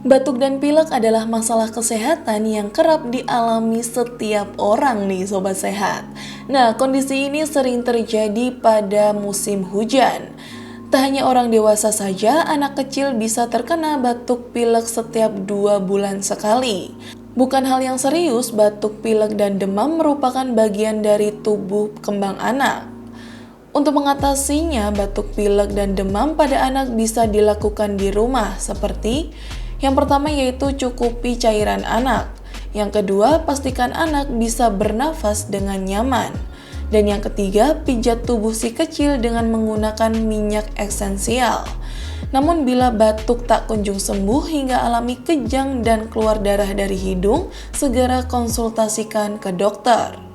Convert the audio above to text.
Batuk dan pilek adalah masalah kesehatan yang kerap dialami setiap orang nih Sobat Sehat. Nah, kondisi ini sering terjadi pada musim hujan. Tak hanya orang dewasa saja, anak kecil bisa terkena batuk pilek setiap 2 bulan sekali. Bukan hal yang serius, batuk pilek dan demam merupakan bagian dari tubuh kembang anak. Untuk mengatasinya, batuk pilek dan demam pada anak bisa dilakukan di rumah seperti yang pertama yaitu cukupi cairan anak. Yang kedua, pastikan anak bisa bernafas dengan nyaman. Dan yang ketiga, pijat tubuh si kecil dengan menggunakan minyak esensial. Namun bila batuk tak kunjung sembuh hingga alami kejang dan keluar darah dari hidung, segera konsultasikan ke dokter.